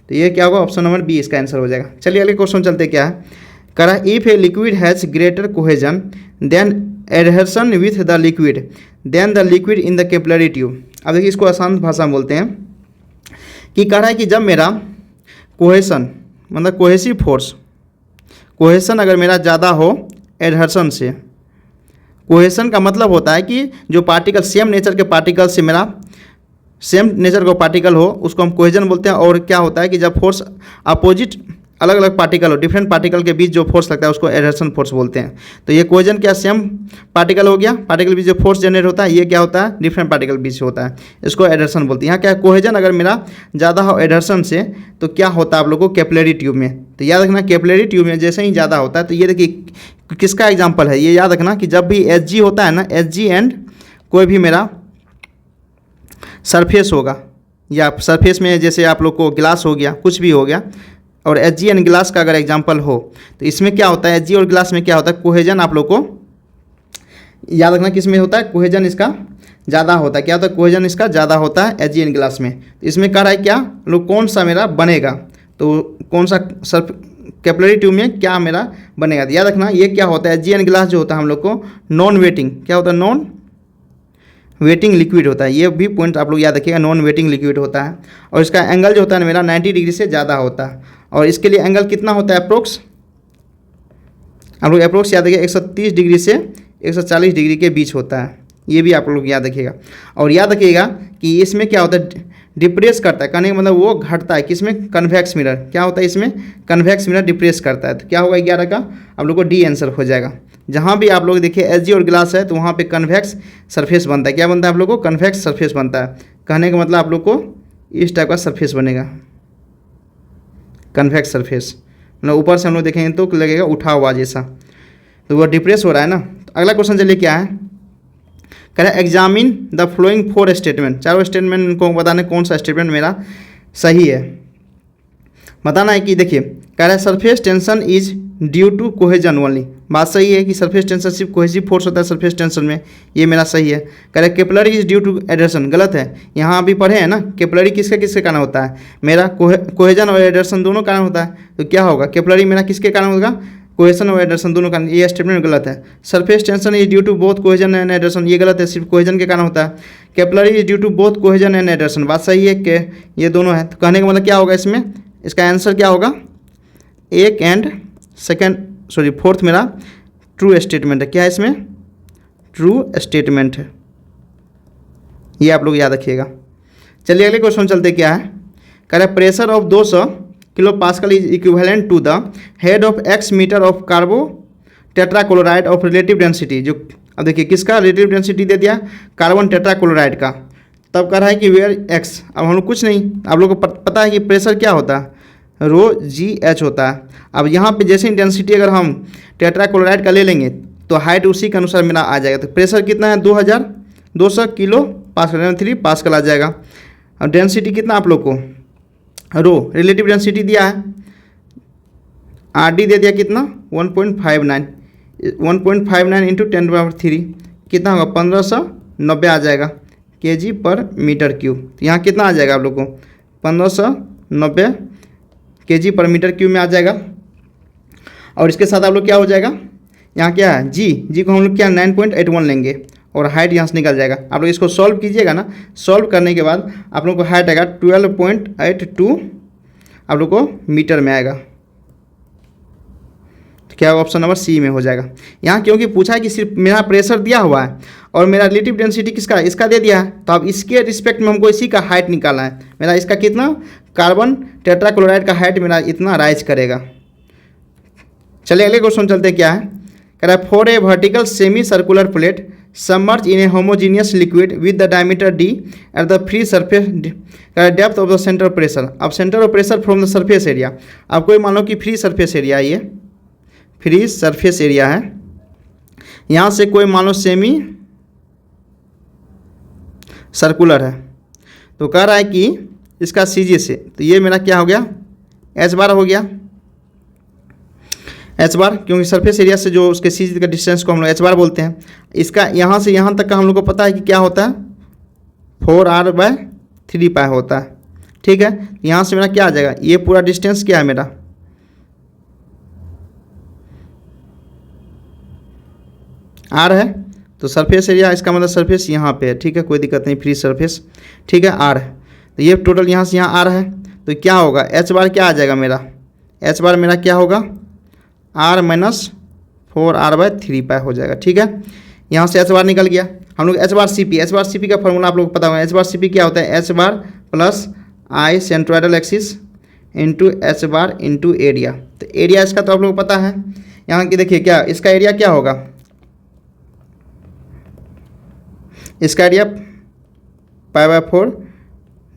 तो ये क्या होगा, ऑप्शन नंबर बी इसका आंसर हो जाएगा। चलिए अगले क्वेश्चन चलते, क्या है करा, if a liquid has greater cohesion than adhesion with the liquid then the liquid in the capillary tube. अब देखिए इसको आसान भाषा में बोलते हैं कि कह रहा है कि जब मेरा कोहेशन मतलब कोहेसिव फोर्स, कोहेशन अगर मेरा ज़्यादा हो एडहर्शन से, कोहेशन का मतलब होता है कि जो पार्टिकल सेम नेचर के पार्टिकल से मेरा सेम नेचर का पार्टिकल हो उसको हम कोहेजन बोलते हैं। और क्या होता है कि जब फोर्स अपोजिट अलग अलग पार्टिकल हो, डिफरेंट पार्टिकल के बीच जो फोर्स लगता है उसको एडहर्शन फोर्स बोलते हैं। तो ये कोहेजन क्या सेम पार्टिकल हो गया, पार्टिकल बीच जो फोर्स जनरेट होता है ये क्या होता है डिफरेंट पार्टिकल बीच होता है, इसको एडहर्शन बोलते हैं। यहाँ क्या है कोहेजन अगर मेरा ज़्यादा हो एडहर्शन से तो क्या होता है आप लोगों को कैपिलरी ट्यूब में। तो याद रखना कैपिलरी ट्यूब में जैसे ही ज़्यादा होता है, तो ये देखिए किसका एग्जाम्पल है, ये याद रखना कि जब भी Hg होता है ना, Hg एंड कोई भी मेरा सरफेस होगा, या सरफेस में जैसे आप लोग को ग्लास हो गया, कुछ भी हो गया, और Hg एंड ग्लास का अगर एग्जांपल हो तो इसमें क्या होता है, Hg और ग्लास में क्या होता है कोहेजन, आप लोग को याद रखना किस में होता है कोहेजन इसका ज़्यादा होता है। क्या होता है कोहेजन इसका ज़्यादा होता है Hg एंड ग्लास में। तो इसमें कह रहा है क्या लोग कौन सा मेरा बनेगा, तो कौन सा सर्फ कैपिलरी ट्यूब में क्या मेरा बनेगा। याद रखना ये क्या होता है, एसजीएन ग्लास जो होता है हम लोग को नॉन वेटिंग, क्या होता है, नॉन वेटिंग लिक्विड होता है। ये भी पॉइंट आप लोग याद रखिएगा, नॉन वेटिंग लिक्विड होता है। और इसका एंगल जो होता है मेरा 90 डिग्री से ज़्यादा होता है। और इसके लिए एंगल कितना होता है अप्रोक्स, आप लोग अप्रोक्स याद रखिएगा 130 डिग्री से 140 डिग्री के बीच होता है। ये भी आप लोग याद रखिएगा। और याद रखिएगा कि इसमें क्या होता है, डिप्रेस करता है, कहने का मतलब वो घटता है किसमें, कन्वेक्स मिरर, क्या होता है इसमें, कन्वेक्स मिरर डिप्रेस करता है। तो क्या होगा 11 का आप लोग को डी आंसर हो जाएगा। जहाँ भी आप लोग देखिए एसजी और ग्लास है तो वहाँ पे कन्वेक्स सरफेस बनता है। क्या बनता है आप लोग को, कन्वेक्स सरफेस बनता है। कहने का मतलब आप लोग को इस टाइप का सरफेस बनेगा, कन्वेक्स सरफेस, मतलब ऊपर से हम लोग देखेंगे तो लगेगा उठा हुआ जैसा, तो वो डिप्रेस हो रहा है ना। तो अगला क्वेश्चन चलिए क्या है, कह रहा है एग्जामिन द फ्लोइंग 4 स्टेटमेंट, चारों स्टेटमेंट को बताने कौन सा स्टेटमेंट मेरा सही है, बताना है। कि देखिए कह रहा है surface tension is due to cohesion only, बात सही है कि सरफेस टेंशन सिर्फ कोहेसिव फोर्स होता है सरफेस टेंशन में, ये मेरा सही है। कह रहा है capillary is due to adhesion, गलत है। यहाँ अभी पढ़े हैं ना कैपिलरी किसके किसके कारण होता है, मेरा कोहेजन और एडर्सन दोनों कारण होता है। तो क्या होगा कैपिलरी मेरा किसके कारण होगा, कोहेजन और एडर्सन दोनों कारण, ये स्टेटमेंट गलत है। Surface tension is due to both cohesion and adhesion, ये गलत है, सिर्फ कोहेजन के कारण होता है। Capillary is due to both cohesion and adhesion, बात सही है कि ये दोनों है। तो कहने का मतलब क्या होगा इसमें, इसका आंसर क्या होगा, एक एंड फोर्थ मेरा ट्रू स्टेटमेंट है। क्या है इसमें, ट्रू स्टेटमेंट है, ये आप लोग याद रखिएगा। चलिए अगले क्वेश्चन चलते, क्या है, कह रहा है pressure of 200 kilo pascal is equivalent to the head of X metre of carbon tetrachloride of relative density, जो अब देखिए किसका रिलेटिव डेंसिटी दे दिया, कार्बन टेट्राक्लोराइड का। तब कह रहा है कि वेयर एक्स, अब हम लोग कुछ नहीं, आप लोग को पता है कि प्रेशर क्या होता है, रो जी एच होता है। अब यहाँ पे जैसे इंटेंसिटी अगर हम टेट्राक्लोराइड का ले लेंगे तो हाइट उसी के अनुसार मेरा आ जाएगा। तो प्रेशर कितना है 2200 किलो पास्कल, 3 पास्कल आ जाएगा। और डेंसिटी कितना आप लोग को, रो रिलेटिव डेंसिटी दिया है, आर डी दे दिया कितना 1.59 इंटू 10⁻³ कितना होगा 1590 आ जाएगा केजी पर मीटर क्यूब। तो यहाँ कितना आ जाएगा आप लोग को 1590 केजी पर मीटर क्यूब में आ जाएगा। और इसके साथ आप लोग क्या हो जाएगा, यहाँ क्या है जी को हम लोग क्या 9.81 लेंगे और हाइट यहाँ से निकल जाएगा। आप लोग इसको सॉल्व कीजिएगा ना, सॉल्व करने के बाद आप लोग को हाइट आएगा 12.82 आप लोग को मीटर में आएगा। तो क्या ऑप्शन नंबर सी में हो जाएगा। यहाँ क्योंकि पूछा है कि सिर्फ मेरा प्रेशर दिया हुआ है और मेरा रिलेटिव डेंसिटी किसका, इसका दे दिया है, तो अब इसके रिस्पेक्ट में हमको इसी का हाइट निकालना है। मेरा इसका कितना, कार्बन टेट्राक्लोराइड का हाइट मेरा इतना राइज करेगा। चलिए अगले क्वेश्चन चलते हैं, क्या है, कह रहा है for a vertical semicircular plate submerge in a homogeneous liquid with the diameter d at the free surface depth of the centre pressure. अब centre of pressure from the surface area, अब कोई मान लो कि free surface area, ये free surface area है, यहाँ से कोई मान लो सेमी सर्कुलर है, तो कह रहा है कि इसका सीजे से, तो ये मेरा क्या हो गया एच बार हो गया, एच बार, क्योंकि सरफेस एरिया से जो उसके सीज का डिस्टेंस को हम लोग एच बार बोलते हैं। इसका यहाँ से यहाँ तक का हम लोग को पता है कि क्या होता है 4r/3π होता है, ठीक है। यहाँ से मेरा क्या आ जाएगा, ये पूरा डिस्टेंस क्या है मेरा r है, तो सरफेस एरिया इसका मतलब सरफेस यहाँ पे है, ठीक है, कोई दिक्कत नहीं, फ्री सरफेस, ठीक है, r है। तो ये टोटल यहाँ से यहाँ r है, तो क्या होगा एच बार क्या आ जाएगा मेरा, एच बार मेरा क्या होगा r-4r/3π हो जाएगा, ठीक है। यहाँ से एच बार निकल गया। हम लोग एच बार सी पी का फॉर्मूला आप लोग को पता होगा, एच बार सी पी क्या होता है, एच बार प्लस आई सेंट्रोइडल एक्सिस इंटू एच बार इंटू एरिया। तो एरिया इसका तो आप लोग को पता है, यहाँ की देखिए क्या इसका एरिया क्या होगा, इसका एरिया π/4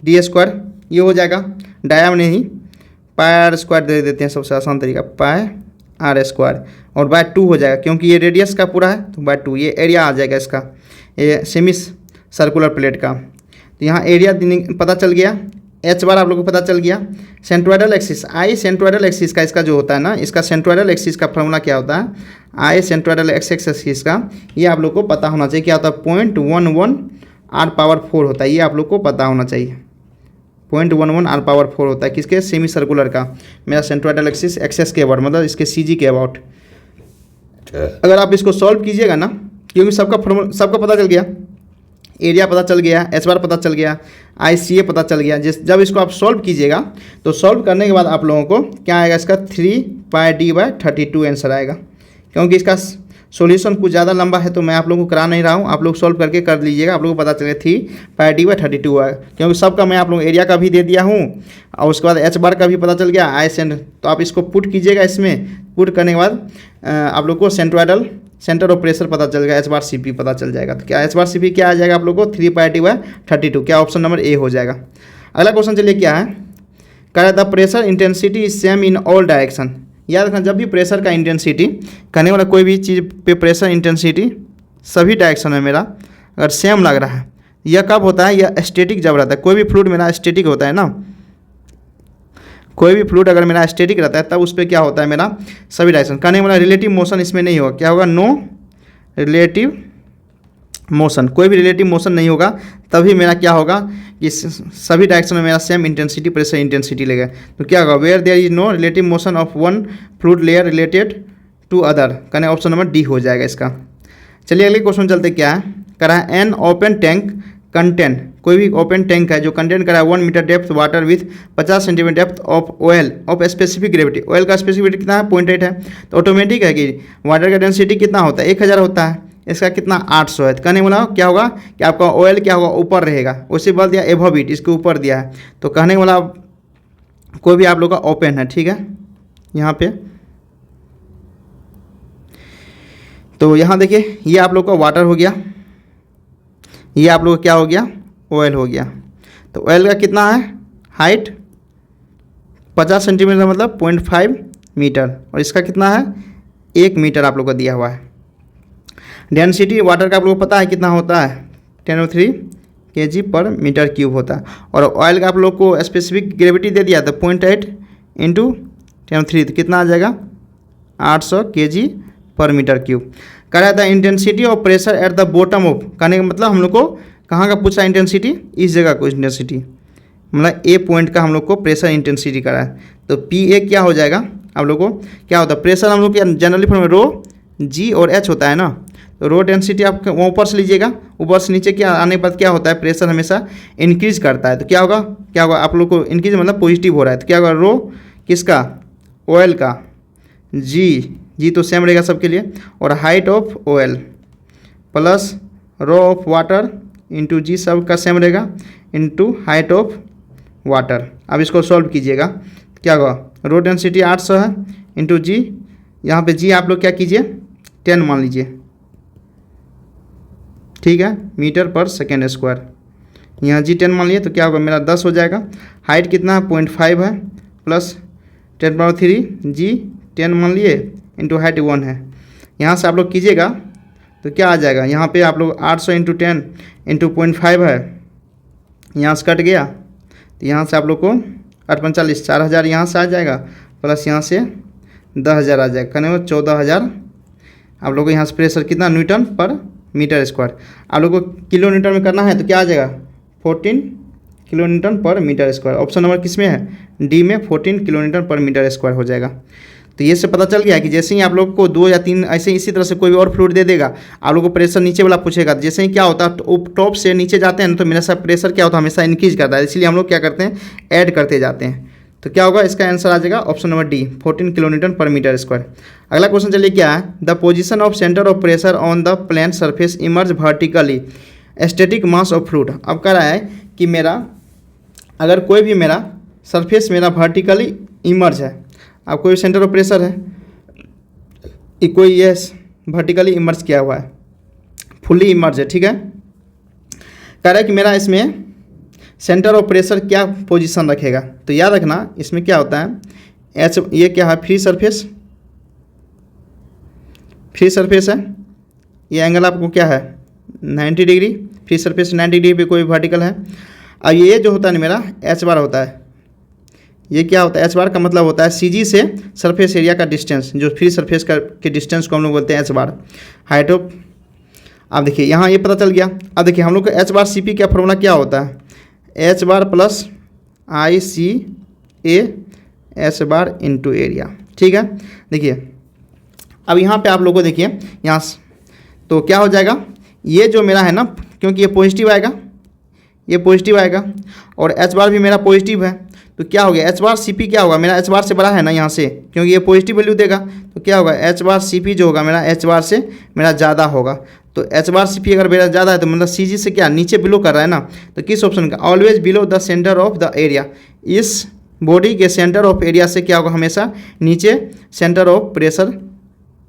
d², ये हो जाएगा, डाया में ही πr² दे देते हैं, सबसे आसान तरीका πr² और /2 हो जाएगा, क्योंकि ये रेडियस का पूरा है तो /2 ये एरिया आ जाएगा इसका, ये सेमी सर्कुलर प्लेट का। तो यहाँ एरिया पता चल गया, एच बार आप लोग को पता चल गया। सेंट्रोइडल एक्सिस, आई सेंट्रोइडल एक्सिस का इसका जो होता है ना, इसका सेंट्रोइडल एक्सिस का फॉर्मूला क्या होता है, आई सेंट्रोइडल एक्सिस का, ये आप लोग को पता होना चाहिए, क्या होता है 0.11 r⁻4 होता है, ये आप लोग को पता होना चाहिए 0.11 r⁴ होता है किसके, सेमी सर्कुलर का, मेरा सेंट्रोइडल एक्सिस एक्सेस के अबाउट, मतलब इसके CG के अबाउट। अगर आप इसको सॉल्व कीजिएगा ना, क्योंकि सबका पता चल गया, एरिया पता चल गया, एच बार पता चल गया, ICA पता चल गया। जब इसको आप सॉल्व कीजिएगा तो सॉल्व करने के बाद आप लोगों को क्या आएगा, इसका 3πd/32 आंसर आएगा। क्योंकि इसका सॉल्यूशन कुछ ज़्यादा लंबा है तो मैं आप लोगों को करा नहीं रहा हूँ, आप लोग सॉल्व करके कर लीजिएगा, आप लोगों को पता चलेगा 3πd/32 आएगा। क्योंकि सबका मैं आप लोगों को एरिया का भी दे दिया हूँ और उसके बाद एच बार का भी पता चल गया, तो आप इसको पुट कीजिएगा। इसमें पुट करने के बाद आप लोग को सेंटर ऑफ प्रेशर पता चल गया, H⁻CP पता चल जाएगा। तो क्या H⁻CP क्या आ जाएगा आप लोग को, 3πd/32, क्या ऑप्शन नंबर ए हो जाएगा। अगला क्वेश्चन चलिए क्या है, कह रहा था pressure intensity is same in all direction. याद रखना, जब भी प्रेशर का इंटेंसिटी करने वाला कोई भी चीज़ पे प्रेशर इंटेंसिटी सभी डायरेक्शन में मेरा अगर सेम लग रहा है, यह कब होता है, यह स्टैटिक जब रहता है। कोई भी फ्लूइड मेरा स्टैटिक होता है ना, कोई भी फ्लूइड अगर मेरा स्टैटिक रहता है तब उस पर क्या होता है, मेरा सभी डायरेक्शन करने वाला रिलेटिव मोशन इसमें नहीं होगा। क्या होगा, नो रिलेटिव मोशन, कोई भी रिलेटिव मोशन नहीं होगा, तभी मेरा क्या होगा कि सभी डायरेक्शन में मेरा सेम इंटेंसिटी प्रेशर इंटेंसिटी लेगा। तो क्या होगा, where there is no relative motion of one fluid layer related to other, कहने ऑप्शन नंबर डी हो जाएगा इसका। चलिए अगले क्वेश्चन चलते, क्या है, करा है एन ओपन टैंक कंटेन, कोई भी ओपन टैंक है जो कंटेन करा है 1 metre depth water with 50 centimetre depth of oil of specific gravity. Oil का स्पेसिफिक ग्रेविटी कितना है, 0.8 है। तो ऑटोमेटिक है कि वाटर का डेंसिटी कितना होता है, 1000 होता है, इसका कितना 800 है। कहने वाला क्या होगा कि आपका ऑयल क्या होगा, ऊपर रहेगा, उसी बोल दिया एबव इट, इसके ऊपर दिया है। तो कहने वाला कोई भी आप लोग का ओपन है, ठीक है, यहाँ पे तो यहाँ देखिए ये आप लोग का वाटर हो गया, ये आप लोग का क्या हो गया, ऑयल हो गया। तो ऑयल का कितना है हाइट, 50 सेंटीमीटर मतलब 0.5 मीटर, और इसका कितना है 1 मीटर आप लोग को दिया हुआ है। डेंसिटी वाटर का आप लोग को पता है कितना होता है, 10³ kg/m³ होता है। और ऑयल का आप लोग को स्पेसिफिक ग्रेविटी दे दिया था 0.8 × 10³ तो कितना आ जाएगा 800 kg/m³। कह रहा था intensity of pressure at the bottom of, कहने का मतलब हम लोग को कहाँ का पूछा इंटेंसिटी, इस जगह को इंटेंसिटी, मतलब ए पॉइंट का हम लोग को प्रेशर इंटेंसिटी करा है। तो PA क्या हो जाएगा आप लोग को, क्या होता है प्रेशर हम लोग जनरली फॉर्म में रो G और H होता है ना। तो रो डेंसिटी आप ऊपर से लीजिएगा, ऊपर से नीचे क्या आने के बाद क्या होता है, प्रेशर हमेशा इंक्रीज करता है। तो क्या होगा आप लोग को इंक्रीज मतलब पॉजिटिव हो रहा है। तो क्या होगा, रो किसका, ऑयल का, जी तो सेम रहेगा सबके लिए, और height of oil plus rho of water into g सब का सेम रहेगा इंटू हाइट ऑफ वाटर। अब इसको सॉल्व कीजिएगा, क्या होगा, रो डेंसिटी 800 है इंटू जी, यहाँ पे जी आप लोग क्या कीजिए 10 मान लीजिए, ठीक है, मीटर/सेकेंड²। यहाँ जी 10 मान लिए तो क्या होगा मेरा 10 हो जाएगा। हाइट कितना है 0.5 है प्लस 10⁻³ जी 10 मान लिए इंटू हाइट 1 है। यहाँ से आप लोग कीजिएगा तो क्या आ जाएगा, यहाँ पे आप लोग 800 × 10 × 0.5 है, यहाँ से कट गया तो यहाँ से आप लोग को 8×45 4000 यहाँ से आ जाएगा, प्लस यहाँ से 10,000 आ जाएगा, कहने में 14,000 आप लोग को यहाँ से प्रेशर कितना Nm/m²। आप लोग को किलो न्यूटन में करना है तो क्या आ जाएगा 14 kN/m²। ऑप्शन नंबर किस में है, डी में 14 kN/m² हो जाएगा। तो ये से पता चल गया कि जैसे ही आप लोग को 2 या 3 ऐसे इसी तरह से कोई भी और फ्लूइड दे देगा, आप लोग को प्रेशर नीचे वाला पूछेगा, जैसे ही क्या होता है टॉप से नीचे जाते हैं ना तो मेरा सा प्रेशर क्या होता है हमेशा इंक्रीज करता है, इसलिए हम लोग क्या करते हैं ऐड करते जाते हैं। तो क्या होगा, इसका आंसर आ जाएगा ऑप्शन नंबर डी 14 kN/m²। अगला क्वेश्चन चलिए क्या है, the position of centre of pressure on the plane surface immerse vertically static mass of fluid. अब कह रहा है कि मेरा अगर कोई भी मेरा सरफेस मेरा वर्टिकली इमर्ज है, अब कोई सेंटर ऑफ प्रेशर है कोई ये वर्टिकली इमर्ज किया हुआ है, फुली इमर्ज है, ठीक है। कह रहा है कि मेरा इसमें सेंटर ऑफ प्रेशर क्या पोजीशन रखेगा। तो याद रखना इसमें क्या होता है, एच ये क्या है फ्री सरफेस है, ये एंगल आपको क्या है 90 डिग्री, फ्री सरफेस 90 डिग्री पे कोई वर्टिकल है। अब ये जो होता है ना मेरा एच बार होता है, ये क्या होता है एच बार का मतलब होता है CG से सरफेस एरिया का डिस्टेंस, जो फ्री सरफेस का के डिस्टेंस को हम लोग बोलते हैं एच बार, हाइट ऑफ। अब देखिए यहाँ ये पता चल गया। अब देखिए हम लोग का H⁻CP का फॉर्मूला क्या होता है, H bar plus ICA S * into area. ठीक है, देखिए अब यहाँ पे आप लोगों को देखिए यहाँ तो क्या हो जाएगा, ये जो मेरा है ना, क्योंकि ये पॉजिटिव आएगा, ये पॉजिटिव आएगा और H बार भी मेरा पॉजिटिव है, तो क्या हो गया H बार CP क्या होगा, मेरा H बार से बड़ा है ना यहाँ से, क्योंकि ये पॉजिटिव वैल्यू देगा, तो क्या होगा H बार CP जो होगा मेरा H बार से मेरा ज़्यादा होगा। तो H बार CP अगर मेरा ज़्यादा है तो मतलब CG से क्या नीचे बिलो कर रहा है ना, तो किस ऑप्शन का, always below the centre of the area, इस बॉडी के सेंटर ऑफ एरिया से क्या होगा, हमेशा नीचे सेंटर ऑफ प्रेशर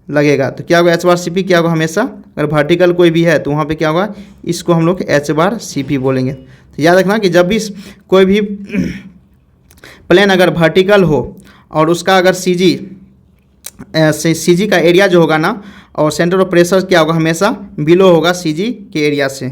लगेगा। तो क्या होगा H बार CP क्या होगा, हमेशा अगर वर्टिकल कोई भी है तो वहाँ पे क्या होगा, इसको हम लोग H बार CP बोलेंगे। तो याद रखना कि जब भी कोई भी प्लेन अगर वर्टिकल हो और उसका अगर CG का एरिया जो होगा ना, और सेंटर ऑफ प्रेशर क्या होगा, हमेशा बिलो होगा CG के एरिया से,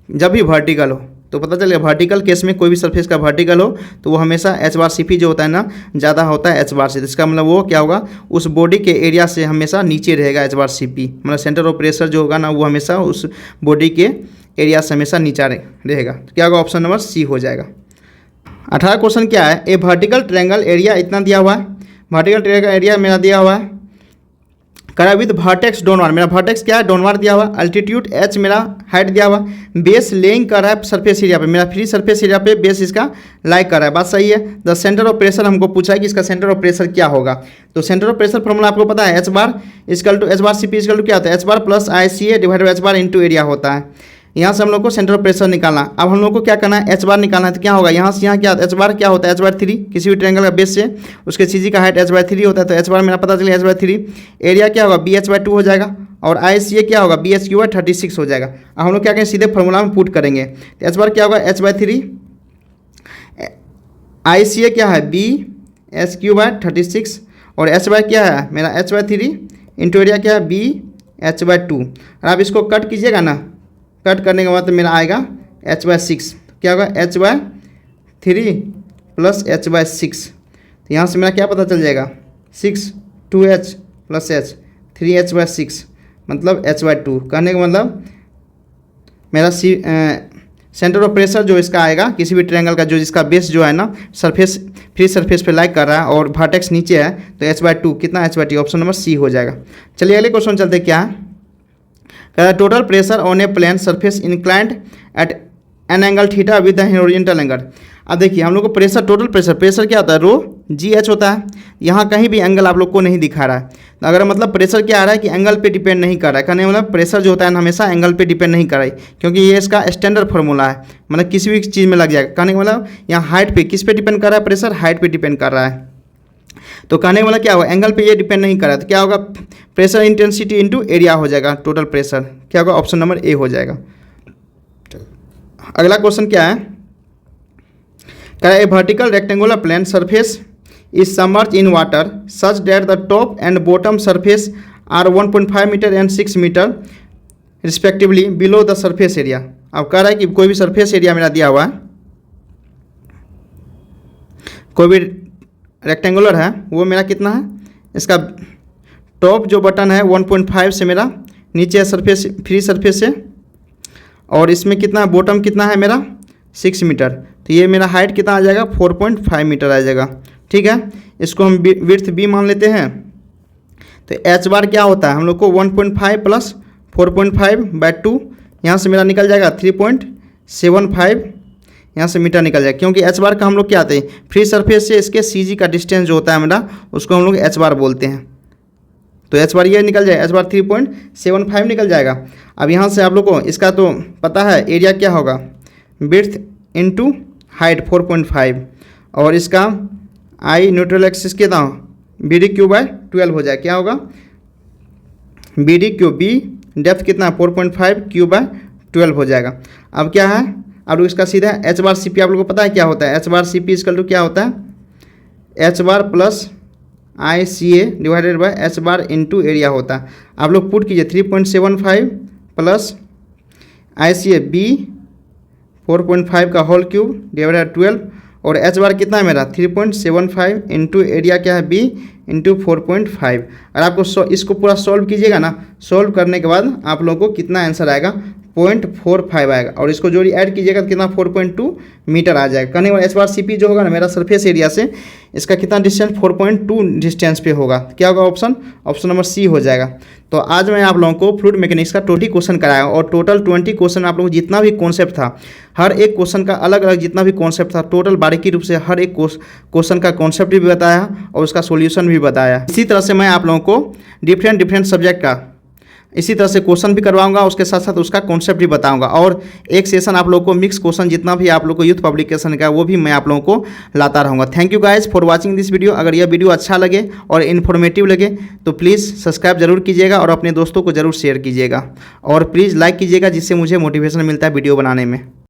जब भी वर्टिकल हो। तो पता चलेगा वर्टिकल केस में कोई भी सरफेस का वर्टिकल हो तो वो हमेशा H बार CP जो होता है ना, ज़्यादा होता है H बार से। तो इसका मतलब वो क्या होगा, उस बॉडी के एरिया से हमेशा नीचे रहेगा H बार CP, मतलब सेंटर ऑफ प्रेशर जो होगा ना वो हमेशा उस बॉडी के एरिया से हमेशा नीचा रहेगा। तो क्या होगा, ऑप्शन नंबर C हो जाएगा। 18 क्वेश्चन क्या है, ए वर्टिकल ट्रायंगल एरिया इतना दिया हुआ है, वर्टिकल ट्रायंगल एरिया मेरा दिया हुआ है, करा विद वर्टेक्स डाउनवार्ड, मेरा वर्टेक्स क्या है, डाउनवार्ड दिया हुआ, अल्टीट्यूड H मेरा हाइट दिया हुआ, बेस लेइंग कर रहा है सरफेस एरिया पे, मेरा फ्री सरफेस एरिया पे बेस इसका लाइक कर रहा है, बात सही है। द सेंटर ऑफ प्रेशर हमको पूछा है कि इसका सेंटर ऑफ प्रेशर क्या होगा, तो सेंटर ऑफ प्रेशर फॉर्मूला आपको पता है, H bar equal to H bar CP equal to क्या होता है, H bar plus ICA divide by H bar into area होता है। यहाँ से हम लोग को सेंटर ऑफ प्रेशर निकालना, अब हम लोग को क्या करना है, H बार निकालना है। तो क्या होगा, यहाँ से यहाँ क्या H बार क्या होता है, H बार 3, किसी भी ट्रायंगल का बेस से उसके CG का हाइट H बार 3 होता है, तो H बार मेरा पता चलिए H बार 3, एरिया क्या होगा BH बाई 2 हो जाएगा, और ICA क्या होगा BH क्यू बाई 36 हो जाएगा। अब हम लोग क्या करें, सीधे फॉर्मूला में पुट करेंगे, तो H बार क्या होगा H बाई 3, ICA क्या है BH क्यू बाई 36, और H बार क्या है मेरा H बाई 3 इंटू एरिया क्या है BH बाई 2। और आप इसको कट कीजिएगा ना, कट करने के बाद तो मेरा आएगा H बाई 6, क्या होगा H by 3 plus H by 6, तो यहाँ से मेरा क्या पता चल जाएगा 6 2H plus H 3H by 6 मतलब H बाई 2। कहने का मतलब मेरा सेंटर ऑफ प्रेशर जो इसका आएगा किसी भी ट्रायंगल का, जो जिसका बेस जो है ना सरफेस फ्री सरफेस पे लाइक कर रहा है और वर्टेक्स नीचे है, तो H बाई 2 कितना H by 2, option number C हो जाएगा। चलिए अगले क्वेश्चन चलते, क्या है, total pressure on a plane surface inclined at an angle theta with the horizontal angle. अब देखिए हम लोग को प्रेशर, टोटल प्रेशर क्या होता है, रो GH होता है, यहाँ कहीं भी एंगल आप लोग को नहीं दिखा रहा है, तो अगर मतलब प्रेशर क्या आ रहा है कि एंगल पे डिपेंड नहीं कर रहा है, कहने मतलब प्रेशर जो होता है हमेशा एंगल पे डिपेंड नहीं कर रहा है, क्योंकि ये इसका स्टैंडर्ड फार्मूला है, मतलब किसी भी चीज़ में लग जाएगा। कहने का मतलब यहाँ हाइट पे किस पे डिपेंड कर रहा है, प्रेशर हाइट पे डिपेंड कर रहा है, तो कहने का मतलब क्या होगा, एंगल पे ये डिपेंड नहीं कर रहा है, तो क्या होगा प्रेशर इंटेंसिटी इंटू एरिया हो जाएगा, टोटल प्रेशर क्या होगा, ऑप्शन नंबर A हो जाएगा। अगला क्वेश्चन क्या है, कह a vertical rectangular plane surface is submerge in water such that the top and bottom surface are 1.5 metre and 6 metre respectively below the surface area. अब कह रहा है कि कोई भी सरफेस एरिया मेरा दिया हुआ है, कोई भी रेक्टेंगुलर है, वो मेरा कितना है, इसका टॉप जो बटन है 1.5 से मेरा नीचे सरफेस फ्री सरफेस से, और इसमें कितना बॉटम कितना है मेरा 6 मीटर, तो ये मेरा हाइट कितना आ जाएगा 4.5 मीटर आ जाएगा। ठीक है, इसको हम विड्थ B मान लेते हैं। तो H बार क्या होता है, हम लोग को 1.5 प्लस 4.5 बाई 2, यहाँ से मेरा निकल जाएगा 3.75, यहाँ से मीटर निकल जाएगा, क्योंकि H बार का हम लोग क्या आते हैं फ्री सरफेस से इसके CG का डिस्टेंस जो होता है मेरा, उसको हम लोग H बार बोलते हैं। तो H बार ये निकल जाएगा, H बार 3.75 निकल जाएगा। अब यहाँ से आप लोग को इसका तो पता है एरिया क्या होगा, विड्थ इंटू हाइट 4.5, और इसका आई न्यूट्रल एक्सिस कितना BD क्यू बाई 12 हो जाए, क्या होगा BD क्यू, B डेप्थ कितना 4.5 क्यू बाई 12 हो जाएगा। अब क्या है, अब इसका सीधा H बार CP आप लोग को पता है क्या होता है, H bar CP equal to क्या होता है H bar plus ICA divided by H bar into area होता है। आप लोग पुट कीजिए 3.75 प्लस ICA B 4.5 का होल क्यूब डिवाइडेड 12, और H बार कितना है मेरा 3.75 इंटू एरिया क्या है B इंटू 4.5। और आपको इसको पूरा सॉल्व कीजिएगा ना, सॉल्व करने के बाद आप लोगों को कितना आंसर आएगा 0.45 आएगा और इसको जो ऐड कीजिएगा तो कितना 4.2 मीटर आ जाएगा। कहने वाला S/CP जो होगा ना मेरा सरफेस एरिया से इसका कितना डिस्टेंस 4.2 डिस्टेंस पे होगा। क्या होगा ऑप्शन नंबर सी हो जाएगा। तो आज मैं आप लोगों को फ्लूइड मैकेनिक्स का 20 क्वेश्चन कराया और टोटल 20 क्वेश्चन आप लोगों को जितना भी कॉन्सेप्ट था हर एक क्वेश्चन का अलग अलग जितना भी कॉन्सेप्ट था टोटल बारीकी रूप से हर एक क्वेश्चन का कॉन्सेप्ट भी बताया और उसका सॉल्यूशन भी बताया। इसी तरह से मैं आप लोगों को डिफरेंट सब्जेक्ट का इसी तरह से क्वेश्चन भी करवाऊंगा, उसके साथ साथ उसका कॉन्सेप्ट भी बताऊंगा और एक सेशन आप लोगों को मिक्स क्वेश्चन जितना भी आप लोग को यूथ पब्लिकेशन का वो भी मैं आप लोगों को लाता रहूँगा। Thank you guys for watching this video. अगर यह वीडियो अच्छा लगे और इन्फॉर्मेटिव लगे तो प्लीज़ सब्सक्राइब जरूर कीजिएगा और अपने दोस्तों को जरूर शेयर कीजिएगा और प्लीज़ लाइक कीजिएगा जिससे मुझे मोटिवेशन मिलता है वीडियो बनाने में।